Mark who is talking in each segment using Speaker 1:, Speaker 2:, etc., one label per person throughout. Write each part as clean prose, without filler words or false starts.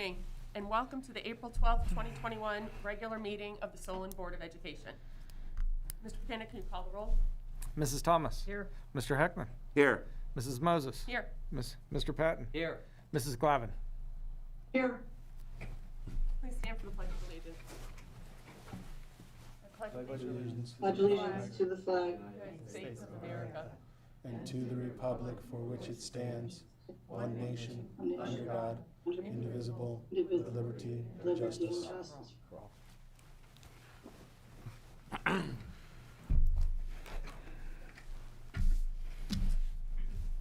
Speaker 1: evening, and welcome to the April 12th, 2021 regular meeting of the Solon Board of Education. Mr. Buchanan, can you call the roll?
Speaker 2: Mrs. Thomas.
Speaker 1: Here.
Speaker 2: Mr. Heckman.
Speaker 3: Here.
Speaker 2: Mrs. Moses.
Speaker 1: Here.
Speaker 2: Mr. Patton.
Speaker 3: Here.
Speaker 2: Mrs. Glavin.
Speaker 4: Here.
Speaker 1: Please stand for the Pledge of Allegiance. I pledge allegiance
Speaker 4: Pledge allegiance to the flag
Speaker 1: to the United States of America
Speaker 5: and to the republic for which it stands, one nation, under God, indivisible, with liberty and justice. for all.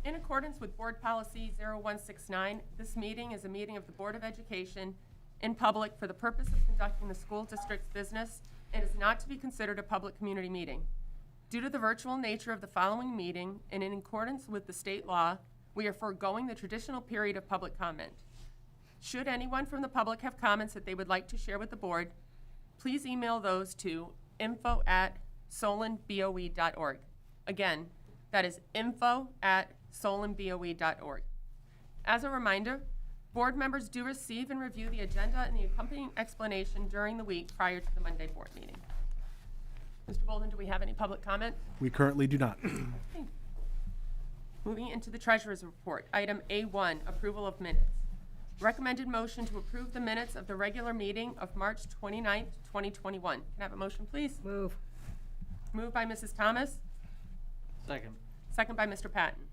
Speaker 1: In accordance with Board Policy 0169, this meeting is a meeting of the Board of Education in public for the purpose of conducting the school district's business and is not to be considered a public community meeting. Due to the virtual nature of the following meeting and in accordance with the state law, we are foregoing the traditional period of public comment. Should anyone from the public have comments that they would like to share with the board, please email those to info@solonboe.org. Again, that is info@solonboe.org. As a reminder, board members do receive and review the agenda and the accompanying explanation during the week prior to the Monday board meeting. Mr. Bolden, do we have any public comment?
Speaker 5: We currently do not.
Speaker 1: Okay. Moving into the treasurer's report, item A1, approval of minutes. Recommended motion to approve the minutes of the regular meeting of March 29th, 2021. Can I have a motion, please?
Speaker 4: Move.
Speaker 1: Moved by Mrs. Thomas,
Speaker 3: Second.
Speaker 1: second by Mr. Patton.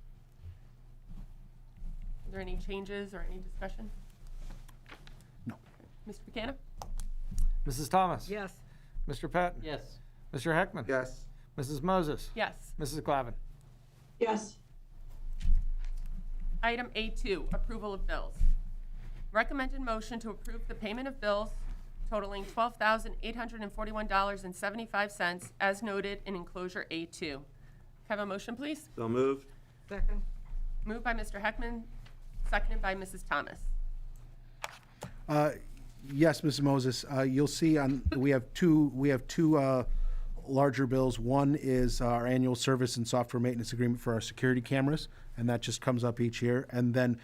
Speaker 1: Are there any changes or any discussion?
Speaker 5: No.
Speaker 1: Mr. Buchanan?
Speaker 2: Mrs. Thomas.
Speaker 4: Yes.
Speaker 2: Mr. Patton.
Speaker 3: Yes.
Speaker 2: Mr. Heckman.
Speaker 3: Yes.
Speaker 2: Mrs. Moses.
Speaker 1: Yes.
Speaker 2: Mrs. Glavin.
Speaker 4: Yes.
Speaker 1: Item A2, approval of bills. Recommended motion to approve the payment of bills totaling $12,841.75 as noted in enclosure A2. Have a motion, please?
Speaker 3: So moved.
Speaker 4: Second.
Speaker 1: Moved by Mr. Heckman, seconded by Mrs. Thomas.
Speaker 5: Yes, Mrs. Moses, you'll see we have two larger bills. One is our annual service and software maintenance agreement for our security cameras, and that just comes up each year. And then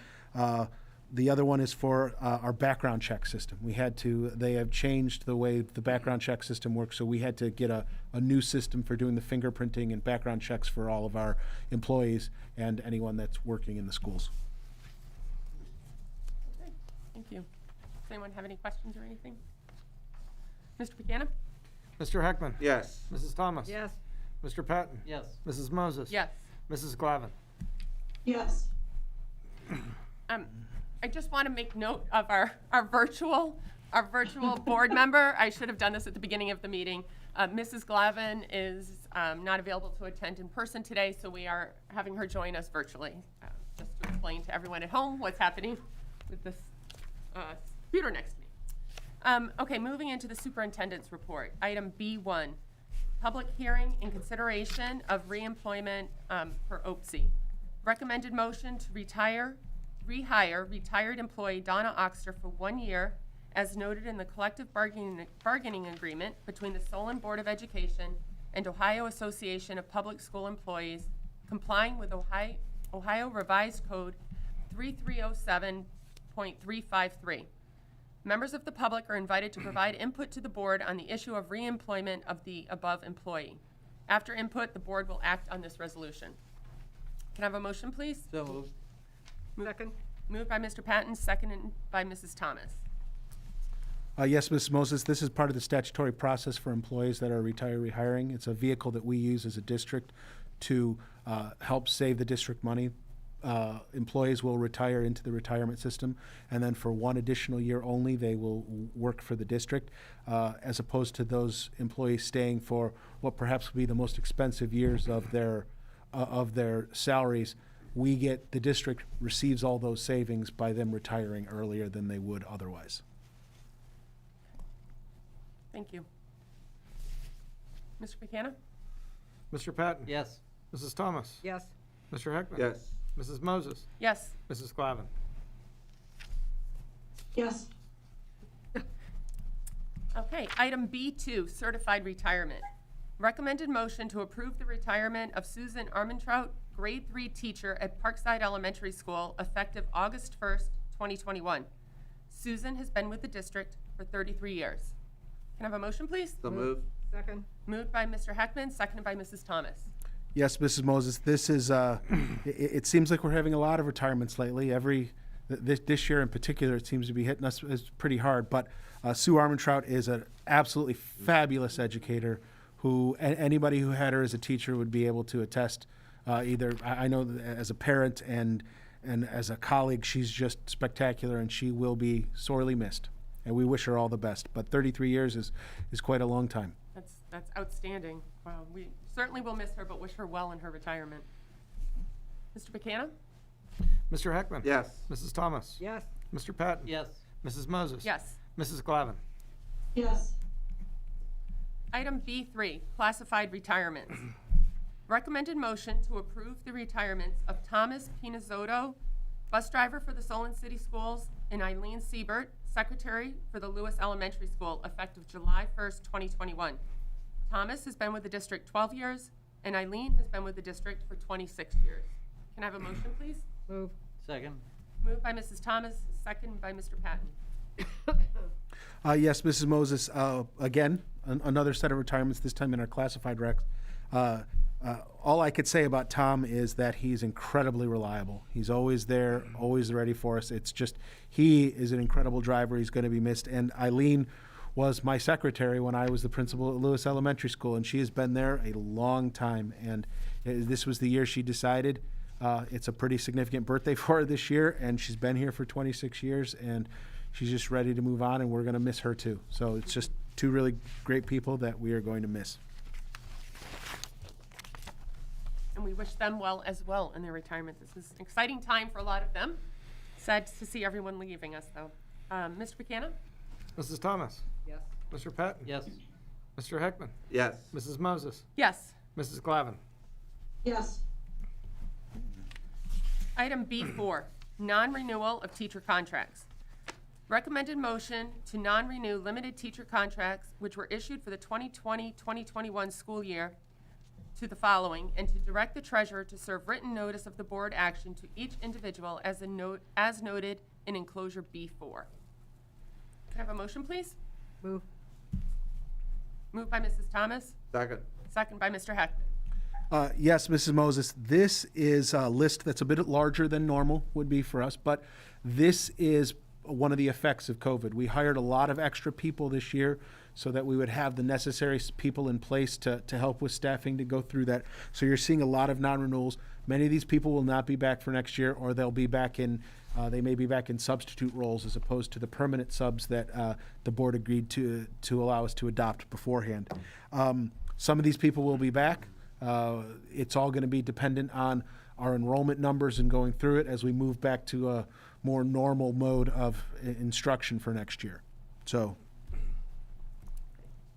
Speaker 5: the other one is for our background check system. They have changed the way the background check system works, so we had to get a new system for doing the fingerprinting and background checks for all of our employees and anyone that's working in the schools.
Speaker 1: Okay, thank you. Does anyone have any questions or anything? Mr. Buchanan?
Speaker 2: Mr. Heckman.
Speaker 3: Yes.
Speaker 2: Mrs. Thomas.
Speaker 4: Yes.
Speaker 2: Mr. Patton.
Speaker 3: Yes.
Speaker 2: Mrs. Moses.
Speaker 1: Yes.
Speaker 2: Mrs. Glavin.
Speaker 4: Yes.
Speaker 1: I just want to make note of our virtual board member. I should have done this at the beginning of the meeting. Mrs. Glavin is not available to attend in person today, so we are having her join us virtually, just to explain to everyone at home what's happening with this computer next to me. Okay, moving into the superintendent's report. Item B1, public hearing in consideration of reemployment for OPSI. Recommended motion to rehire retired employee Donna Oxter for 1 year, as noted in the collective bargaining agreement between the Solon Board of Education and Ohio Association of Public School Employees, complying with Ohio Revised Code 3307.353. Members of the public are invited to provide input to the board on the issue of reemployment of the above employee. After input, the board will act on this resolution. Can I have a motion, please?
Speaker 3: So moved.
Speaker 4: Second.
Speaker 1: Moved by Mr. Patton, seconded by Mrs. Thomas.
Speaker 5: Yes, Mrs. Moses, this is part of the statutory process for employees that are rehiring. It's a vehicle that we use as a district to help save the district money. Employees will retire into the retirement system, and then for 1 additional year only, they will work for the district, as opposed to those employees staying for what perhaps will be the most expensive years of their salaries. The district receives all those savings by them retiring earlier than they would otherwise.
Speaker 1: Thank you. Mr. Buchanan?
Speaker 2: Mr. Patton.
Speaker 3: Yes.
Speaker 2: Mrs. Thomas.
Speaker 4: Yes.
Speaker 2: Mr. Heckman.
Speaker 3: Yes.
Speaker 2: Mrs. Moses.
Speaker 1: Yes.
Speaker 2: Mrs. Glavin.
Speaker 4: Yes.
Speaker 1: Okay, item B2, certified retirement. Recommended motion to approve the retirement of Susan Armentrout, grade 3 teacher at Parkside Elementary School, effective August 1st, 2021. Susan has been with the district for 33 years. Can I have a motion, please?
Speaker 3: So moved.
Speaker 4: Second.
Speaker 1: Moved by Mr. Heckman, seconded by Mrs. Thomas.
Speaker 5: Yes, Mrs. Moses, this is, it seems like we're having a lot of retirements lately. This year in particular, it seems to be hitting us as pretty hard. But Sue Armentrout is an absolutely fabulous educator who anybody who had her as a teacher would be able to attest. Either I know that as a parent and as a colleague, she's just spectacular, and she will be sorely missed. And we wish her all the best. But 33 years is quite a long time.
Speaker 1: That's outstanding. Wow, we certainly will miss her, but wish her well in her retirement. Mr. Buchanan?
Speaker 2: Mr. Heckman?
Speaker 3: Yes.
Speaker 2: Mrs. Thomas?
Speaker 4: Yes.
Speaker 2: Mr. Patton?
Speaker 3: Yes.
Speaker 2: Mrs. Moses?
Speaker 1: Yes.
Speaker 2: Mrs. Glavin?
Speaker 4: Yes.
Speaker 1: Item B3, classified retirements. Recommended motion to approve the retirements of Thomas Pinizotto, bus driver for the Solon City Schools, and Eileen Siebert, secretary for the Lewis Elementary School, effective July 1st, 2021. Thomas has been with the district 12 years, and Eileen has been with the district for 26 years. Can I have a motion, please?
Speaker 4: Move.
Speaker 3: Second.
Speaker 1: Moved by Mrs. Thomas, second by Mr. Patton.
Speaker 5: Yes, Mrs. Moses, again, another set of retirements, this time in our classified recs. All I could say about Tom is that he's incredibly reliable. He's always there, always ready for us. It's just, he is an incredible driver. He's going to be missed. And Eileen was my secretary when I was the principal at Lewis Elementary School, and she has been there a long time. And this was the year she decided. It's a pretty significant birthday for her this year, and she's been here for 26 years, and she's just ready to move on, and we're going to miss her too. So it's just two really great people that we are going to miss.
Speaker 1: And we wish them well as well in their retirement. This is an exciting time for a lot of them. Sad to see everyone leaving us, though. Mr. Buchanan?
Speaker 2: Mrs. Thomas?
Speaker 4: Yes.
Speaker 2: Mr. Patton?
Speaker 3: Yes.
Speaker 2: Mr. Heckman?
Speaker 3: Yes.
Speaker 2: Mrs. Moses?
Speaker 1: Yes.
Speaker 2: Mrs. Glavin?
Speaker 4: Yes.
Speaker 1: Item B4, non-renewal of teacher contracts. Recommended motion to non-renew limited teacher contracts which were issued for the 2020-2021 school year to the following, and to direct the treasurer to serve written notice of the board action to each individual as noted in enclosure B4. Can I have a motion, please?
Speaker 4: Move.
Speaker 1: Moved by Mrs. Thomas,
Speaker 3: Second.
Speaker 1: second by Mr. Heckman.
Speaker 5: Yes, Mrs. Moses, this is a list that's a bit larger than normal would be for us, but this is one of the effects of COVID. We hired a lot of extra people this year so that we would have the necessary people in place to help with staffing to go through that. So you're seeing a lot of non-renewals. Many of these people will not be back for next year, or they'll be back in, they may be back in substitute roles as opposed to the permanent subs that the board agreed to allow us to adopt beforehand. Some of these people will be back. It's all going to be dependent on our enrollment numbers and going through it as we move back to a more normal mode of instruction for next year. So,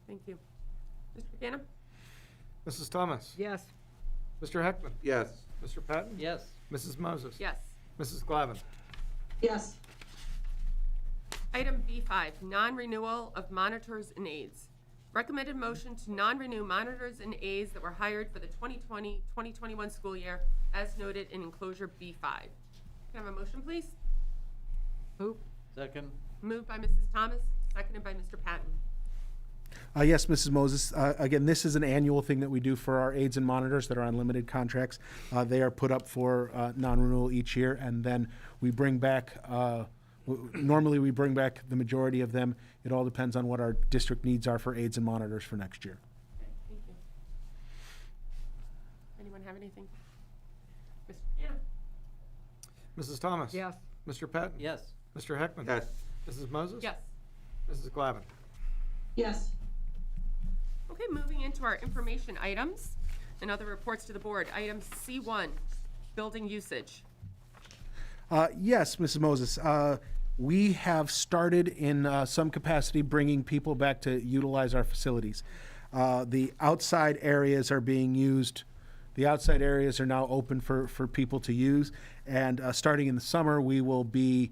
Speaker 1: Thank you. Mr. Buchanan?
Speaker 2: Mrs. Thomas?
Speaker 4: Yes.
Speaker 2: Mr. Heckman?
Speaker 3: Yes.
Speaker 2: Mr. Patton?
Speaker 3: Yes.
Speaker 2: Mrs. Moses?
Speaker 1: Yes.
Speaker 2: Mrs. Glavin?
Speaker 4: Yes.
Speaker 1: Item B5, non-renewal of monitors and aides. Recommended motion to non-renew monitors and aides that were hired for the 2020-2021 school year as noted in enclosure B5. Can I have a motion, please?
Speaker 4: Move.
Speaker 3: Second.
Speaker 1: Moved by Mrs. Thomas, seconded by Mr. Patton.
Speaker 5: yes, Mrs. Moses, again, this is an annual thing that we do for our aides and monitors that are on limited contracts. They are put up for non-renewal each year, and then we bring back, normally we bring back the majority of them. It all depends on what our district needs are for aides and monitors for next year.
Speaker 1: Okay, thank you. Anyone have anything? Mr. Buchanan?
Speaker 2: Mrs. Thomas?
Speaker 4: Yes.
Speaker 2: Mr. Patton?
Speaker 3: Yes.
Speaker 2: Mr. Heckman?
Speaker 3: Yes.
Speaker 2: Mrs. Moses?
Speaker 1: Yes.
Speaker 2: Mrs. Glavin?
Speaker 4: Yes.
Speaker 1: Okay, moving into our information items and other reports to the board. Item C1, building usage.
Speaker 5: Yes, Mrs. Moses. We have started in some capacity bringing people back to utilize our facilities. The outside areas are being used. The outside areas are now open for people to use. And starting in the summer, we will be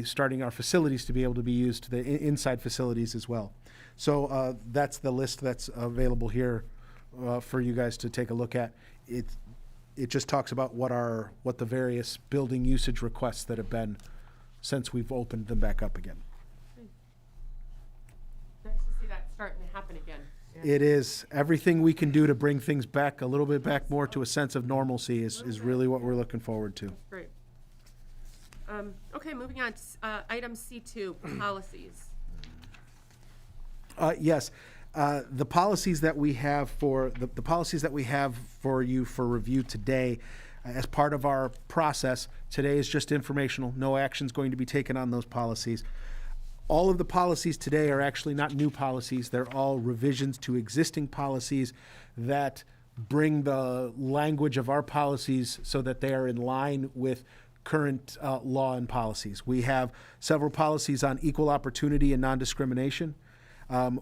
Speaker 5: starting our facilities to be able to be used, the inside facilities as well. So that's the list that's available here for you guys to take a look at. It just talks about what the various building usage requests that have been since we've opened them back up again.
Speaker 1: Nice to see that starting to happen again.
Speaker 5: It is. Everything we can do to bring things back a little bit back more to a sense of normalcy is really what we're looking forward to.
Speaker 1: Great. Okay, moving on, item C2, policies.
Speaker 5: Yes. The policies that we have for the policies that we have for you for review today, as part of our process, today is just informational. No action's going to be taken on those policies. All of the policies today are actually not new policies. They're all revisions to existing policies that bring the language of our policies so that they are in line with current law and policies. We have several policies on equal opportunity and non-discrimination.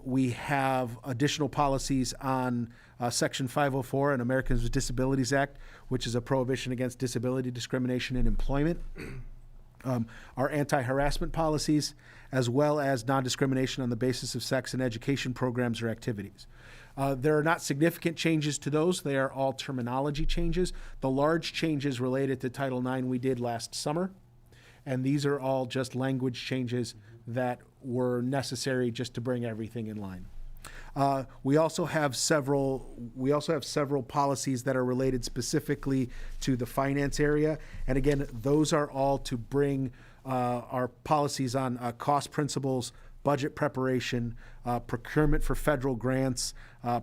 Speaker 5: We have additional policies on Section 504 and Americans with Disabilities Act, which is a prohibition against disability discrimination in employment. Our anti-harassment policies, as well as non-discrimination on the basis of sex in education programs or activities. There are not significant changes to those. They are all terminology changes. The large changes related to Title IX we did last summer, and these are all just language changes that were necessary just to bring everything in line. We also have several policies that are related specifically to the finance area, and again, those are all to bring our policies on cost principles, budget preparation, procurement for federal grants,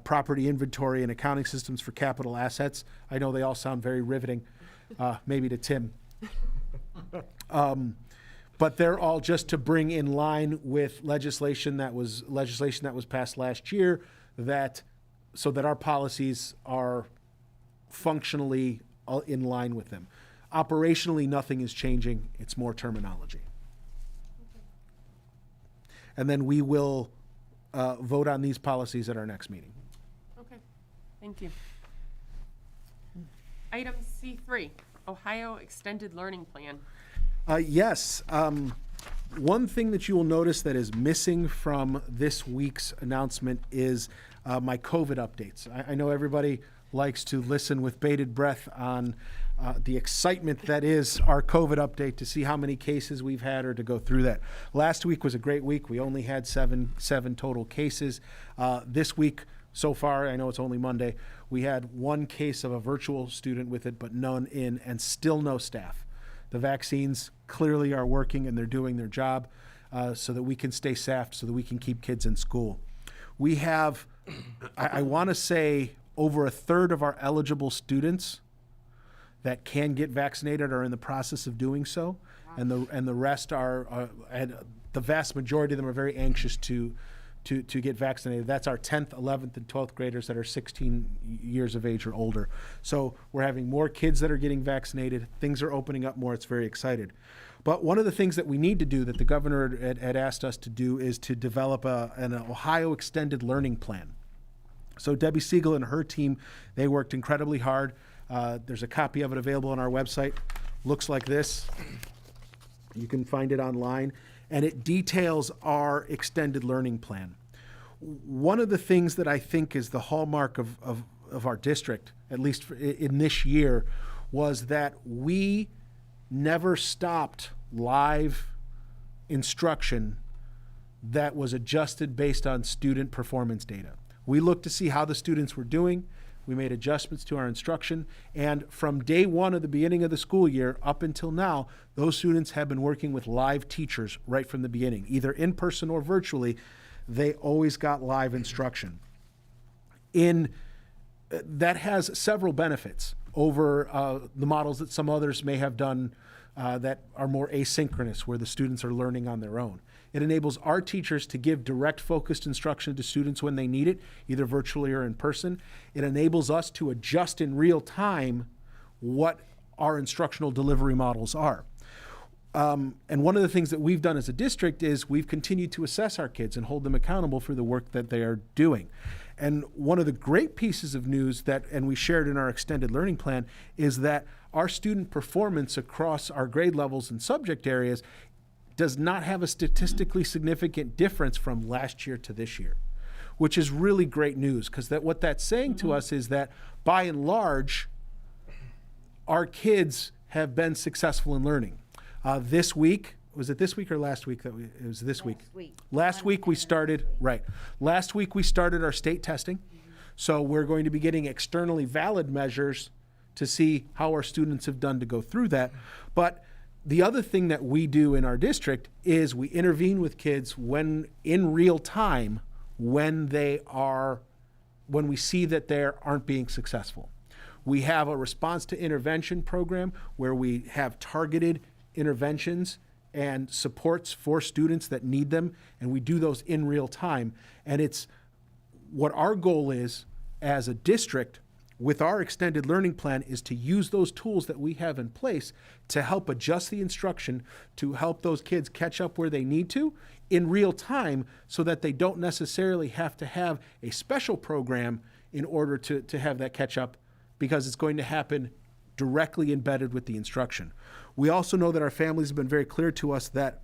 Speaker 5: property inventory, and accounting systems for capital assets. I know they all sound very riveting, maybe to Tim. But they're all just to bring in line with legislation that was passed last year, so that our policies are functionally in line with them. Operationally, nothing is changing. It's more terminology. And then we will vote on these policies at our next meeting.
Speaker 1: Okay, thank you. Item C3, Ohio Extended Learning Plan.
Speaker 5: Yes. One thing that you will notice that is missing from this week's announcement is my COVID updates. I know everybody likes to listen with bated breath on the excitement that is our COVID update, to see how many cases we've had or to go through that. Last week was a great week. We only had seven total cases. This week, so far, I know it's only Monday, we had one case of a virtual student with it, but none in, and still no staff. The vaccines clearly are working and they're doing their job so that we can stay staffed, so that we can keep kids in school. We have, I want to say, over a third of our eligible students that can get vaccinated are in the process of doing so, and the rest are, and the vast majority of them are very anxious to get vaccinated. That's our 10th, 11th, and 12th graders that are 16 years of age or older. So we're having more kids that are getting vaccinated. Things are opening up more. It's very excited. But one of the things that we need to do, that the governor had asked us to do, is to develop an Ohio Extended Learning Plan. So Debbie Siegel and her team, they worked incredibly hard. There's a copy of it available on our website. Looks like this. You can find it online. And it details our extended learning plan. One of the things that I think is the hallmark of our district, at least in this year, was that we never stopped live instruction that was adjusted based on student performance data. We looked to see how the students were doing. We made adjustments to our instruction, and from day one of the beginning of the school year up until now, those students have been working with live teachers right from the beginning, either in person or virtually. They always got live instruction. That has several benefits over the models that some others may have done that are more asynchronous, where the students are learning on their own. It enables our teachers to give direct focused instruction to students when they need it, either virtually or in person. It enables us to adjust in real time what our instructional delivery models are. And one of the things that we've done as a district is we've continued to assess our kids and hold them accountable for the work that they are doing. And one of the great pieces of news and we shared in our extended learning plan, is that our student performance across our grade levels and subject areas does not have a statistically significant difference from last year to this year, which is really great news, because what that's saying to us is that, by and large, our kids have been successful in learning. This week, was it this week or last week that it was this week?
Speaker 3: Last week.
Speaker 5: Last week we started, right. Last week we started our state testing. So we're going to be getting externally valid measures to see how our students have done to go through that. But the other thing that we do in our district is we intervene with kids when in real time when we see that they aren't being successful. We have a response to intervention program where we have targeted interventions and supports for students that need them, and we do those in real time. And it's what our goal is as a district with our extended learning plan is to use those tools that we have in place to help adjust the instruction to help those kids catch up where they need to in real time so that they don't necessarily have to have a special program in order to have that catch up, because it's going to happen directly embedded with the instruction. We also know that our families have been very clear to us that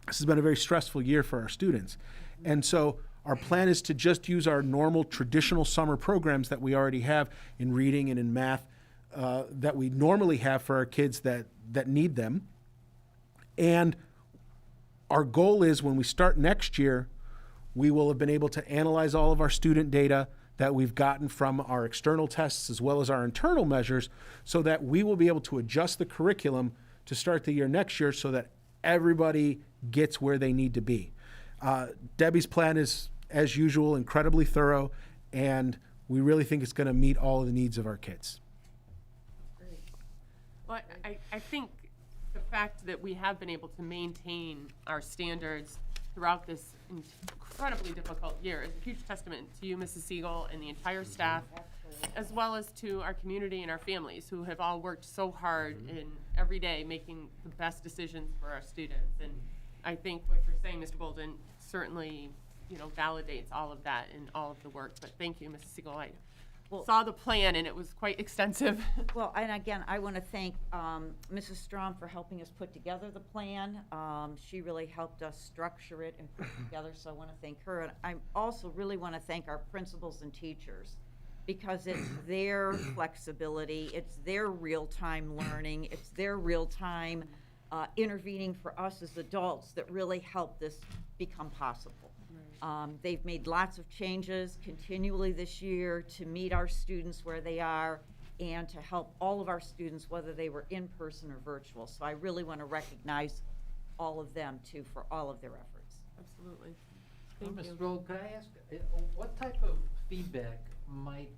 Speaker 5: this has been a very stressful year for our students. And so our plan is to just use our normal traditional summer programs that we already have in reading and in math that we normally have for our kids that need them. And our goal is when we start next year, we will have been able to analyze all of our student data that we've gotten from our external tests as well as our internal measures so that we will be able to adjust the curriculum to start the year next year so that everybody gets where they need to be. Debbie's plan is, as usual, incredibly thorough, and we really think it's going to meet all of the needs of our kids.
Speaker 1: Well, I think the fact that we have been able to maintain our standards throughout this incredibly difficult year is a huge testament to you, Mrs. Siegel, and the entire staff, as well as to our community and our families who have all worked so hard in every day making the best decisions for our students. And I think what you're saying, Mr. Bolden, certainly, validates all of that and all of the work. But thank you, Mrs. Siegel. I saw the plan, and it was quite extensive.
Speaker 3: Well, and again, I want to thank Mrs. Strom for helping us put together the plan. She really helped us structure it and put it together, so I want to thank her. And I also really want to thank our principals and teachers, because it's their flexibility, it's their real-time learning, it's their real-time intervening for us as adults that really help this become possible. They've made lots of changes continually this year to meet our students where they are and to help all of our students, whether they were in person or virtual. So I really want to recognize all of them, too, for all of their efforts.
Speaker 1: Absolutely. Thank
Speaker 6: Ms.
Speaker 1: you.
Speaker 6: Roll, could I ask, what type of feedback might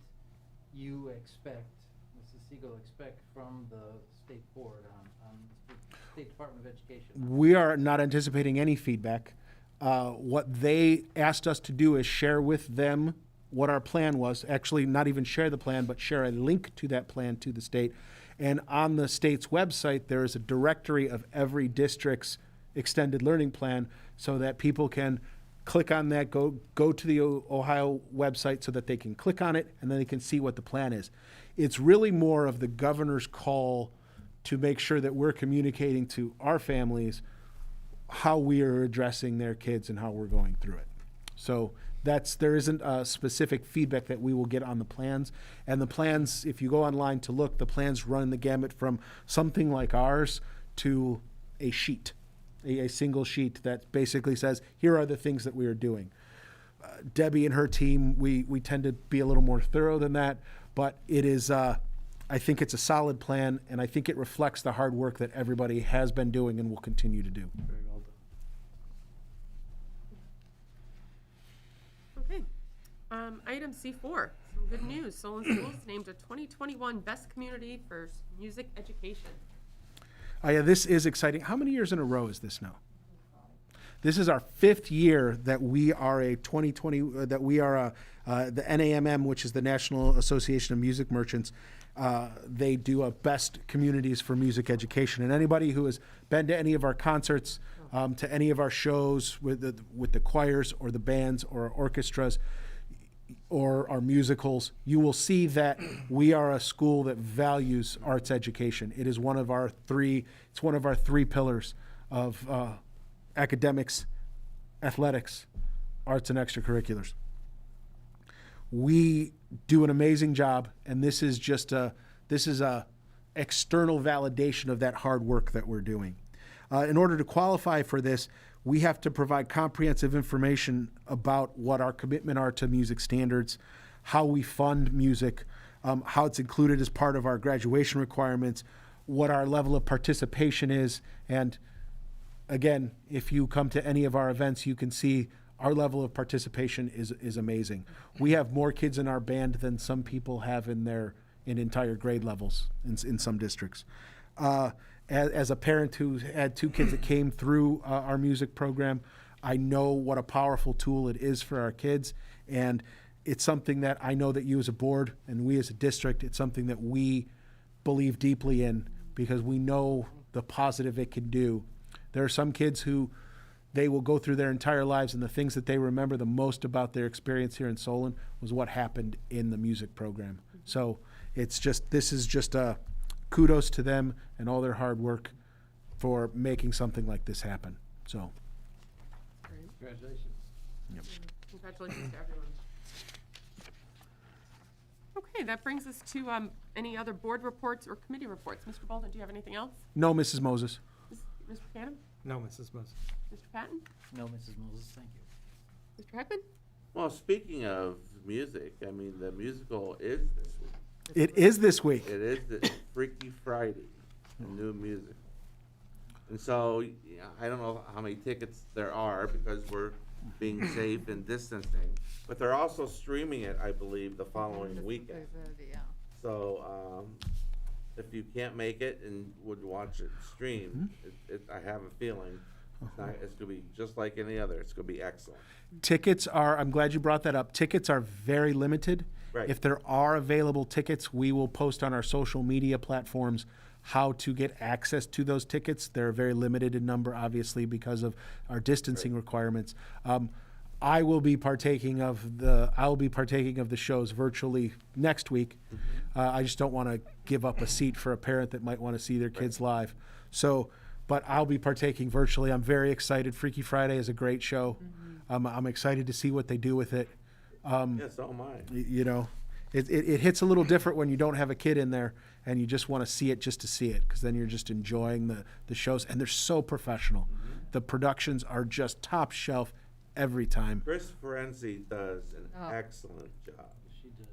Speaker 6: you expect, Mrs. Siegel, expect from the state board on the State Department of Education?
Speaker 5: We are not anticipating any feedback. What they asked us to do is share with them what our plan was. Actually, not even share the plan, but share a link to that plan to the state. And on the state's website, there is a directory of every district's extended learning plan so that people can click on that, go to the Ohio website so that they can click on it, and then they can see what the plan is. It's really more of the governor's call to make sure that we're communicating to our families how we are addressing their kids and how we're going through it. So there isn't a specific feedback that we will get on the plans. And the plans, if you go online to look, the plans run the gamut from something like ours to a sheet, a single sheet that basically says, here are the things that we are doing. Debbie and her team, we tend to be a little more thorough than that, but it is, I think it's a solid plan, and I think it reflects the hard work that everybody has been doing and will continue to do.
Speaker 2: Very well done.
Speaker 1: Okay. Item C4, some good news. Solon Schools named a 2021 Best Community for Music Education.
Speaker 5: Yeah, this is exciting. How many years in a row is this now? This is our 5th year that we are a 2020, that we are the NAMM, which is the National Association of Music Merchants. They do a best communities for music education. And anybody who has been to any of our concerts, to any of our shows with the choirs or the bands or our orchestras or our musicals, you will see that we are a school that values arts education. It is one of our three pillars of academics, athletics, arts, and extracurriculars. We do an amazing job, and this is just a external validation of that hard work that we're doing. In order to qualify for this, we have to provide comprehensive information about what our commitment are to music standards, how we fund music, how it's included as part of our graduation requirements, what our level of participation is. And again, if you come to any of our events, you can see our level of participation is amazing. We have more kids in our band than some people have in entire grade levels in some districts. As a parent who had 2 kids that came through our music program, I know what a powerful tool it is for our kids, and it's something that I know that you as a board and we as a district, it's something that we believe deeply in because we know the positive it can do. There are some kids who they will go through their entire lives, and the things that they remember the most about their experience here in Solon was what happened in the music program. So this is just a kudos to them and all their hard work for making something like this happen. So,
Speaker 6: Congratulations.
Speaker 1: Congratulations to everyone. Okay, that brings us to any other board reports or committee reports. Mr. Bolden, do you have anything else?
Speaker 5: no, Mrs. Moses.
Speaker 1: Mr. Cannon?
Speaker 2: No, Mrs. Moses.
Speaker 1: Mr. Patton?
Speaker 6: No, Mrs. Moses, thank you.
Speaker 1: Mr. Heckman?
Speaker 7: Well, speaking of music, I mean, the musical is this week.
Speaker 5: It is this week.
Speaker 7: It is the Freaky Friday, the new music. And so, yeah, I don't know how many tickets there are because we're being safe and distancing, but they're also streaming it, I believe, the following weekend. So, if you can't make it and would watch it streamed, I have a feeling it's gonna be just like any other. It's gonna be excellent.
Speaker 5: Tickets are, I'm glad you brought that up. Tickets are very limited.
Speaker 7: Right.
Speaker 5: If there are available tickets, we will post on our social media platforms how to get access to those tickets. They're very limited in number, obviously, because of our distancing requirements. I will be partaking of the shows virtually next week. I just don't want to give up a seat for a parent that might want to see their kids live. So, but I'll be partaking virtually. I'm very excited. Freaky Friday is a great show. I'm excited to see what they do with it.
Speaker 7: Yes, so am I.
Speaker 5: You know, it hits a little different when you don't have a kid in there and you just want to see it just to see it, because then you're just enjoying the shows, and they're so professional. The productions are just top shelf every time.
Speaker 7: Chris Ferenzi does an excellent job.
Speaker 6: She does.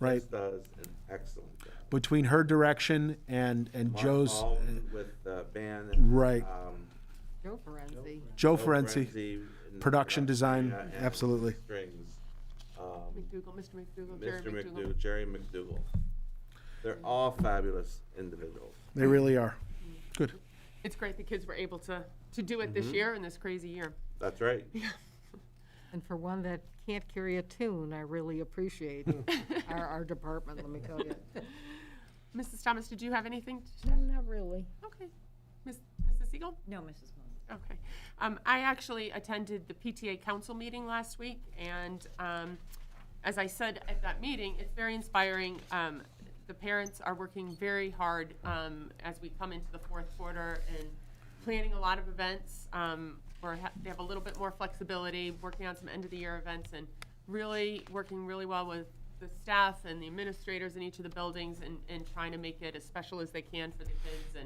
Speaker 5: Right.
Speaker 7: Chris does an excellent job.
Speaker 5: Between her direction and
Speaker 7: Mark
Speaker 5: Joe's
Speaker 7: Alden with the band. And,
Speaker 5: right.
Speaker 8: Joe Ferenzi.
Speaker 5: Joe Ferenzi,
Speaker 7: in
Speaker 5: production design,
Speaker 7: and
Speaker 5: absolutely.
Speaker 7: Strings.
Speaker 1: McDougal, Mr. McDougal,
Speaker 7: Mr.
Speaker 1: Jerry
Speaker 7: McDougal, Jerry McDougal. They're all fabulous individuals.
Speaker 5: They really are. Good.
Speaker 1: It's great the kids were able to do it this year in this crazy year.
Speaker 7: That's right.
Speaker 8: And for one that can't carry a tune, I really appreciate our department, let me tell you.
Speaker 1: Mrs. Thomas, did you have anything to
Speaker 8: No,
Speaker 1: share?
Speaker 8: not really.
Speaker 1: Okay. Mrs. Siegel?
Speaker 3: No, Mrs. Moses.
Speaker 1: Okay. I actually attended the PTA council meeting last week, and as I said at that meeting, it's very inspiring. The parents are working very hard as we come into the fourth quarter and planning a lot of events. They have a little bit more flexibility, working on some end-of-the-year events, and really working really well with the staff and the administrators in each of the buildings and trying to make it as special as they can for the kids.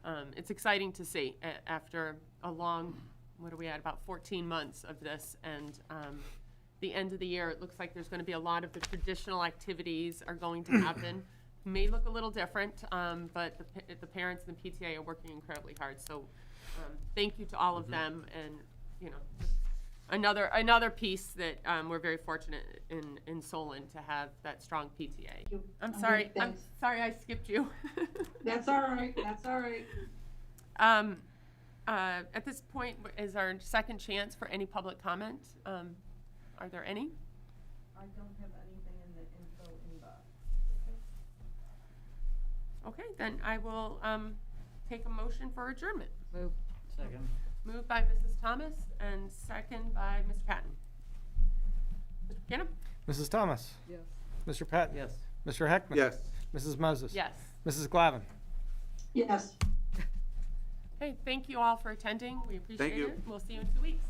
Speaker 1: And it's exciting to see after a long, what are we at, about 14 months of this, and the end of the year, it looks like there's going to be a lot of the traditional activities are going to happen. May look a little different, but the parents and the PTA are working incredibly hard. So thank you to all of them, and you know, another piece that we're very fortunate in Solon to have that strong PTA. I'm sorry. I'm
Speaker 4: Thanks.
Speaker 1: sorry I skipped you.
Speaker 4: That's all right, that's all right.
Speaker 1: At this point is our second chance for any public comment. Are there any?
Speaker 8: I don't have anything in the info inbox.
Speaker 1: Okay, then I will take a motion for adjournment.
Speaker 8: Move.
Speaker 6: Second.
Speaker 1: Moved by Mrs. Thomas and second by Mr. Patton. Mr. McKenna?
Speaker 2: Mrs. Thomas.
Speaker 8: Yes.
Speaker 2: Mr. Patton.
Speaker 6: Yes.
Speaker 2: Mr. Heckman.
Speaker 7: Yes.
Speaker 2: Mrs. Moses.
Speaker 1: Yes.
Speaker 2: Mrs. Glavin.
Speaker 4: Yes.
Speaker 1: Okay, thank you all for attending. We appreciate
Speaker 7: you.
Speaker 1: it. We'll see you in 2 weeks.